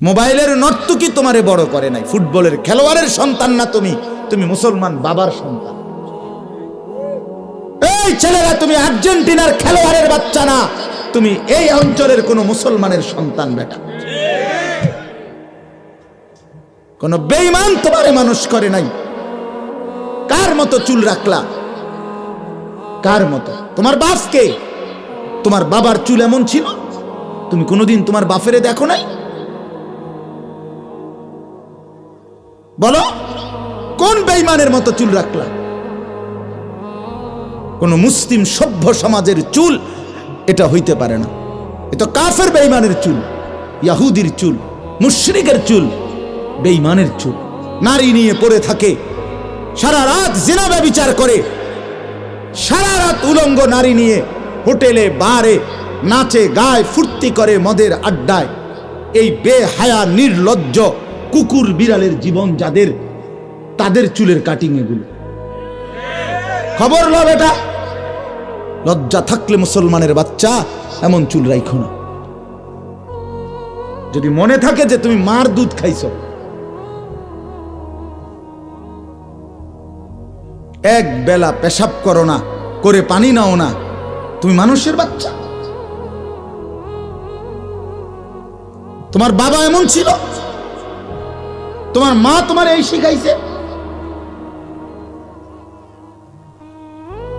মোবাইলের নর্তকী তোমারে বড় করে নাই, ফুটবলের খেলোয়াড়ের সন্তান না তুমি, তুমি মুসলমান বাবার সন্তান। এই ছেলেরা, তুমি আর্জেন্টিনার খেলোয়াড়ের বাচ্চা না, তুমি এই অঞ্চলের কোন মুসলমানের সন্তান বেটা। কোন বেঈমান তোমারে মানুষ করে নাই। কার মতো চুল রাখলা? কার মতো? তোমার বাপ কে? তোমার বাবার চুল এমন ছিল? তুমি কোনোদিন তোমার বাপেরে দেখো নাই? বলো, কোন বেঈমানের মতো চুল রাখলা? কোন মুসলিম সভ্য সমাজের চুল এটা হইতে পারে না। এটা কাফের বেঈমানের চুল, ইহুদির চুল, মুশরিকের চুল, বেঈমানের চুল। নারী নিয়ে পড়ে থাকে, সারা রাত জিনা ব্যভিচার করে, সারা রাত উলঙ্গ নারী নিয়ে হোটেলে বারে নাচে গায়, ফুর্তি করে মদের আড্ডায়। এই বেহায়া নির্লজ্জ কুকুর বিড়ালের জীবন যাদের, তাদের চুলের কাটিং এগুলো। খবর লো বেটা, লজ্জা থাকলে মুসলমানের বাচ্চা এমন চুল রাখো না। যদি মনে থাকে যে তুমি মার দুধ খাইছো, এক বেলা পেশাব করো না, করে পানি নাও না, তুমি মানুষের বাচ্চা? তোমার বাবা এমন ছিল? তোমার মা তোমার এই শিখাইছে?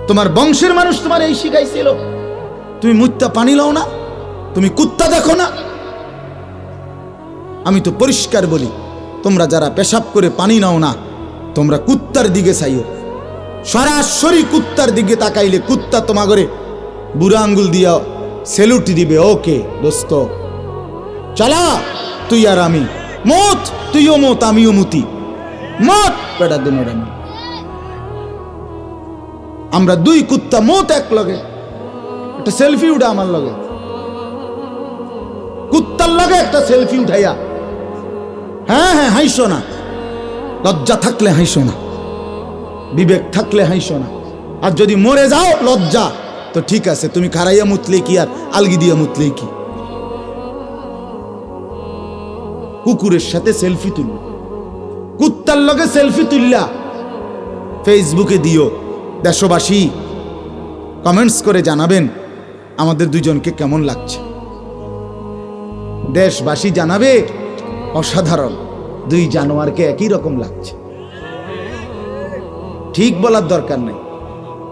তোমার বংশের মানুষ তোমার এই শিখাইছিল? তুমি মুত্তা পানি লাও না? তুমি কুত্তা দেখো না? আমি তো পরিষ্কার বলি, তোমরা যারা পেশাব করে পানি নাও না, তোমরা কুত্তার দিকে চাইও। সরাসরি কুত্তার দিকে তাকাইলে কুত্তা তোমাগরে বুড়া আঙ্গুল দিয়া সেলুট দিবে। ওকে দোস্ত, চলা, তুই আর আমি মত, তুইও মত আমিও মুতি, মত পেটা দিনের আমি। আমরা দুই কুত্তা মত এক লগে, একটা সেলফি উঠা আমার লগে, কুত্তার লগে একটা সেলফি উঠাইয়া। হ্যাঁ হ্যাঁ, হাইসো না, লজ্জা থাকলে হাইসো না, বিবেক থাকলে হাইসো না। আর যদি মরে যাও লজ্জা, তো ঠিক আছে, তুমি খারাইয়া মুতলে কি আর আলগি দিয়া মুতলে কি? কুকুরের সাথে সেলফি তুলল, কুত্তার লগে সেলফি তুললা ফেসবুকে দিও। দেশবাসী কমেন্টস করে জানাবেন আমাদের দুজনকে কেমন লাগছে। দেশবাসী জানাবে অসাধারণ, দুই জানোয়ারকে একই রকম লাগছে। ঠিক বলার দরকার নেই,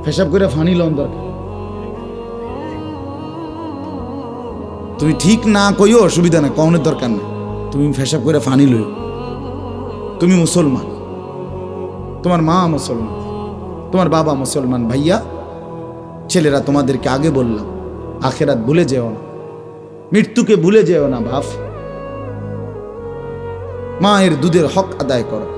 পেশাব করে ফানি লন দরকার। তুমি ঠিক না কইও, অসুবিধা না, কওনের দরকার নেই। তুমি পেশাব করে ফানি লইও। তুমি মুসলমান, তোমার মা মুসলমান, তোমার বাবা মুসলমান। ভাইয়া ছেলেরা, তোমাদেরকে আগে বললাম, আখেরাত ভুলে যেও না, মৃত্যুকে ভুলে যেও না। বাপ মায়ের দুধের হক আদায় করো।